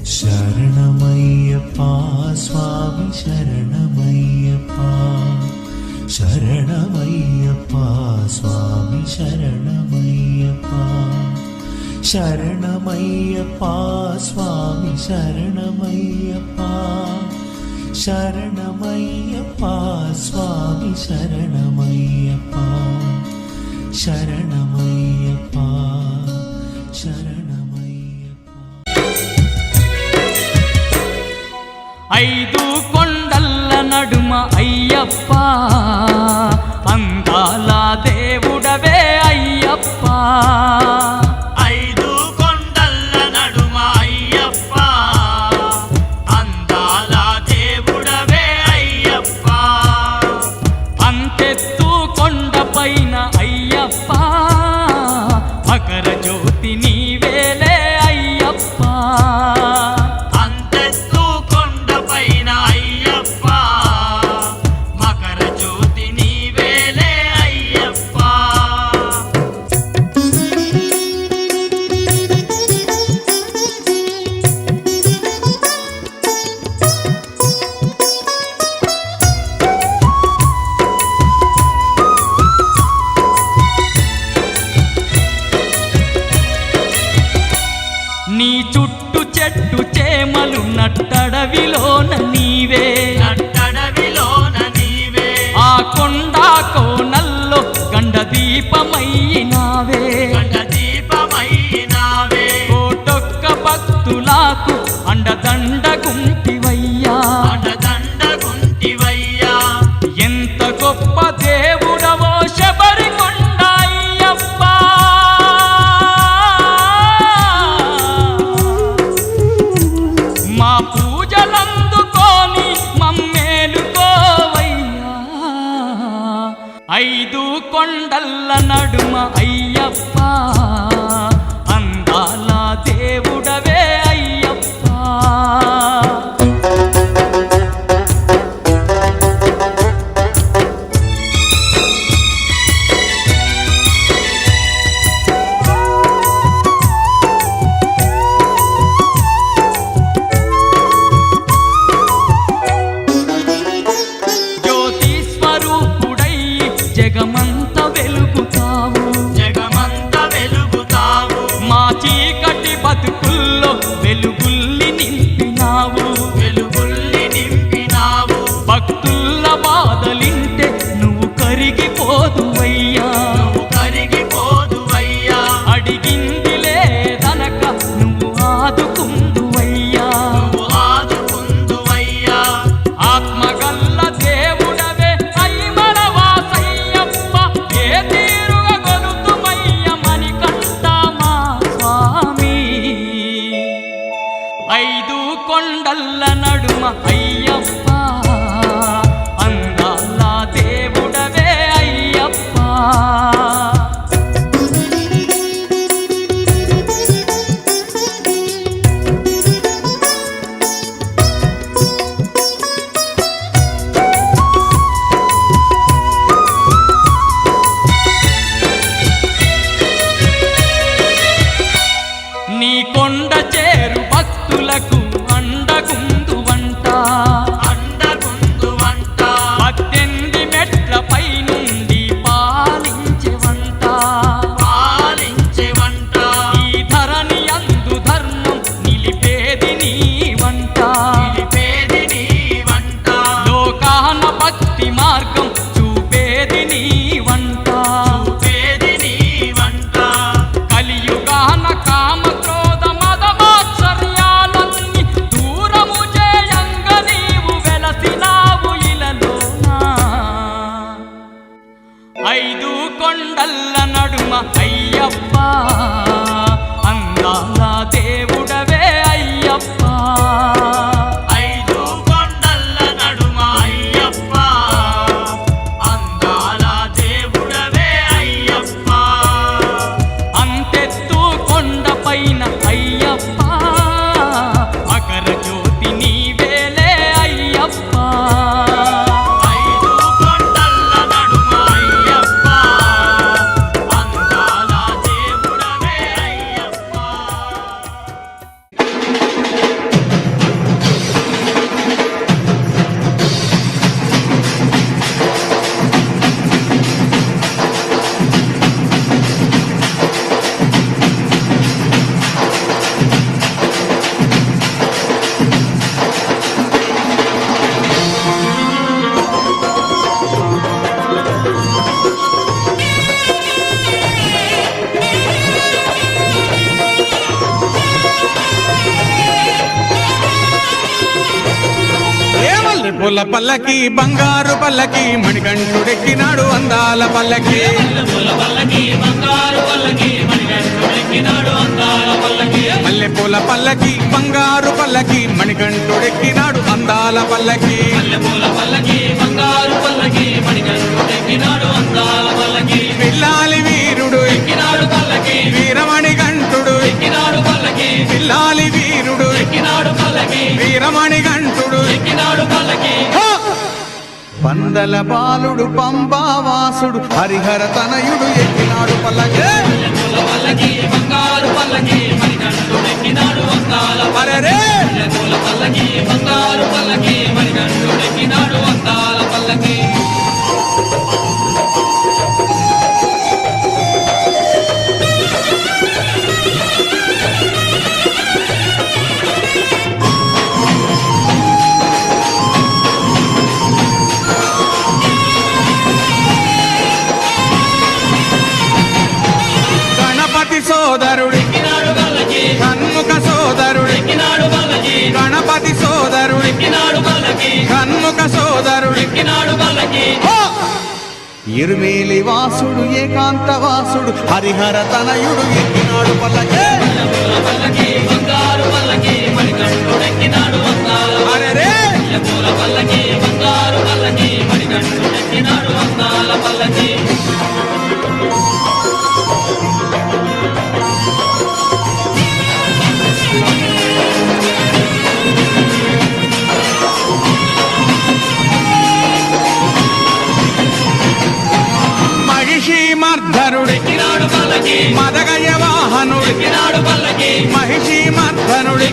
శరణమయ్యప్పా స్వామి శరణమయ్యప్పా, శరణమయ్యప్పా స్వామి శరణమయ్యప్పా, శరణమయ్యప్పా స్వామి శరణమయ్యప్పా, శరణమయ్యప్పా స్వామి శరణమయ్యప్పా, శరణమయ్యప్పా శరణమయ్యప్పా. ఐదు కొండల్ల నడుమ అయ్యప్ప, అందాల దేవుడవే అయ్యప్ప. ఐదు కొండల్ల నడుమ అయ్యప్ప, అందాల దేవుడవే అయ్యప్ప. అంతెత్తు కొండపైన అయ్యప్ప, మకర జ్యోతి నీవేలే అయ్యప్ప. నీ చుట్టు చెట్టు చేమలు నట్టడవిలోన నీవే, నట్టడవిలోన నీవే. ఆ కొండ కోనల్లో గండ దీపమైనావే, గండ దీపమైనావే. కోటొక్క భక్తులకు అండదండ గుంటివయ్యా, అండదండ గుంటివయ్యా. ఎంత గొప్ప దేవుడవో శబరి కొండ అయ్యప్ప. మా పూజలందుకోని మమ్మేలుకోవయ్యా. ఐదు కొండల్ల నడుమ అయ్యప్ప, అందాల దేవుడవే అయ్యప్ప. జగమంత వెలుగుతావు, జగమంత వెలుగుతావు. మా చీకటి బతుకుల్లో వెలుగుల్ని నింపినావు, వెలుగుల్ని నింపినావు. భక్తుల బాధలింటే నువ్వు కరిగిపోదువయ్యా, నువ్వు కరిగిపోదువయ్యా. అడిగింది లేదనక నువ్వు ఆదుకుందువయ్యా, నువ్వు ఆదుకుందువయ్యా. ఆత్మగల్ల దేవుడవే అయ్యమల వాసయ్యప్ప. ఏ తీరుగా గొలుతుమయ్య మణికంఠ మా స్వామి. ఐదు కొండల్ల నడుమ అయ్యప్ప, అందాల దేవుడవే అయ్యప్ప. నీ కొండ చేరు భక్తులకు అండగుందువంట, అండ మల్లెపూల పల్లకి బంగారు పల్లకి మణికంఠుడెక్కినాడు అందాల పల్లకి మల్లెపూల పల్లకి బంగారు పల్లకి మణికంఠుడెక్కినాడు అందాల పల్లకి పిల్లాలి వీరుడు వీరమణి గంటుడు పిల్లాలి వీరుడు వీరమణి గంటుడు పందల బాలుడు పంబావాసుడు హరిహర తనయుడు ఎక్కినాడు పల్లకి అరెరే! గణపతి సోదరుడు షణ్ముఖ సోదరుడు గణపతి సోదరుడు షణ్ముఖ సోదరుడు ఇరుమేలి వాసుడు ఏకాంత వాసుడు హరిహర తనయుడు ఎక్కినాడు పల్లకి అరెరే! మహిషి మర్ధనుడు మదగజ వాహనుడు మహిషి మర్ధనుడు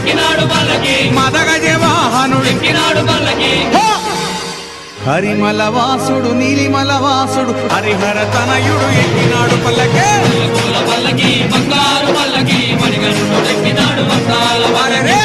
మదగజ వాహనుడు హరిమల వాసుడు నీలిమల వాసుడు హరిహర తనయుడు ఎక్కినాడు పల్లకి అరెరే!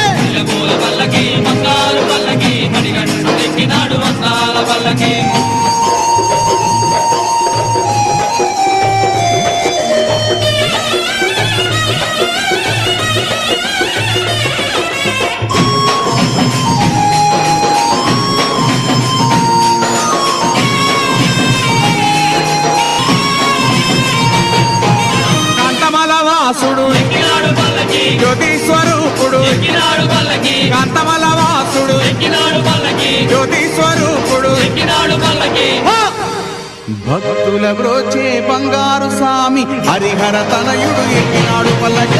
కాంతమల వాసుడు జ్యోతి స్వరూపుడు కాంతమల వాసుడు జ్యోతి స్వరూపుడు భక్తుల బ్రోచే బంగారు స్వామి హరిహర తనయుడు ఎక్కినాడు పల్లకి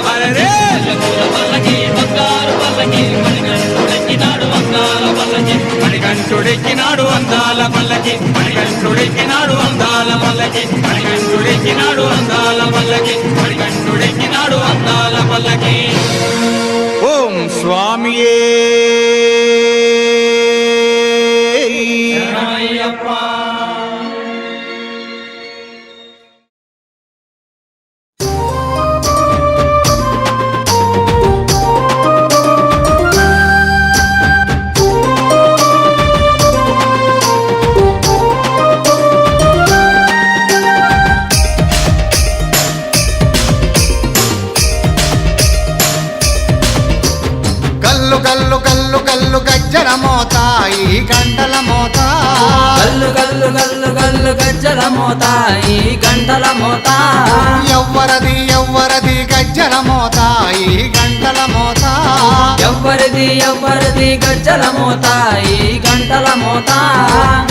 అరెరే! మణికంఠుడెక్కినాడు అందాల పల్లకి మణికంఠుడెక్కినాడు అందాల పల్లకి మణికంఠుడెక్కినాడు అందాల పల్లకి మణికంఠుడెక్కినాడు అందాల పల్లకి ఓం స్వామియే గల్లు గల్లు గల్లు గజ్జల మోత ఈ గంటల మోత గల్లు గల్లు గల్లు గల్లు గజ్జల మోత ఈ గంటల మోత ఎవ్వరది ఎవ్వరది గజ్జల మోత ఈ గంటల మోత ఎవ్వరిది ఎవ్వరిది గజ్జల మోత ఈ గంటల మోత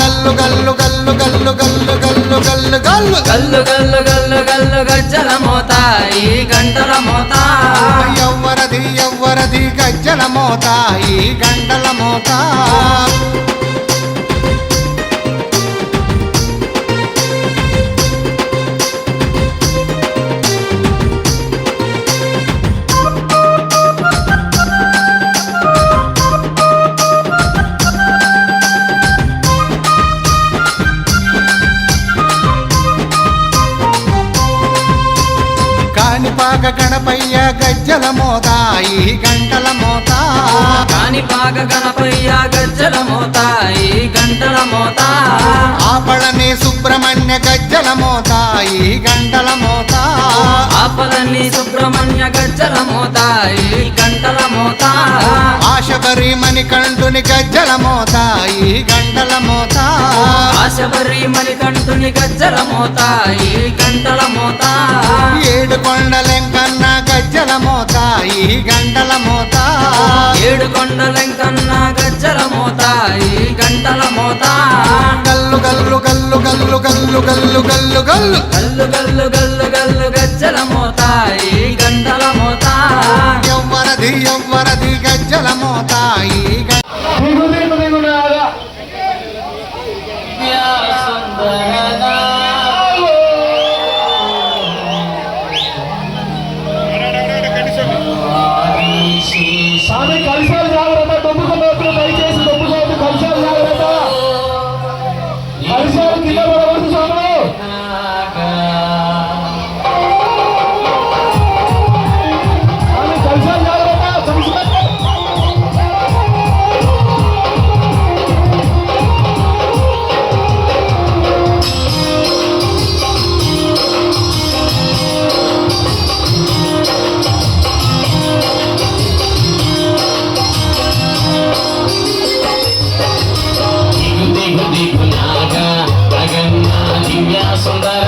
గల్లు గల్లు గల్లు గల్లు గల్లు గల్లు గల్లు గల్లు గల్లు గల్లు గల్లు గల్లు గజ్జల మోత ఈ గంటల మోత ఎవ్వరది ఎవ్వరది గజ్జల మోత ఈ గంటల మోత కాణిపాక గణపయ్య గజ్జల మోత ఈ గంటల మోత కాణిపాక గణపయ్య గజ్జల మోత ఈ గంటల మోత ఆపళని సుబ్రహ్మణ్య గజ్జల మోత ఈ గంటల మోత ఆపలని సుబ్రహ్మణ్య గజ్జల మోత ఈ గంటల ఆశబరి మణికంఠుని గజ్జల మోత ఈ గంటల మోత ఆశబరి మణికంఠుని గజ్జల మోత ఈ గంటల మోత ఏడు కొండలెంకన్న గజ్జల మోత ఈ గంటల మోత ఏడు కొండలెంకన్న గజ్జల మోత ఈ గంటల మోత గల్లు గల్లు గల్లు గల్లు గల్లు గల్లు గల్లు గల్లు గల్లు గల్లు గల్లు గల్లు గజ్జల మోత ఈ గంటల మోత ఎవ్వరది గజ్జల మోత ఈ స్వామి కలిసాలు జాగ్రత్త దొబ్బుకోవద్దు దయచేసి దొబ్బుకోవద్దు కలిసాలు జాగ్రత్త కలిసాలు కింద పడవద్దు స్వామి స్వామి కలిసాలు జాగ్రత్త దివ్య సుందర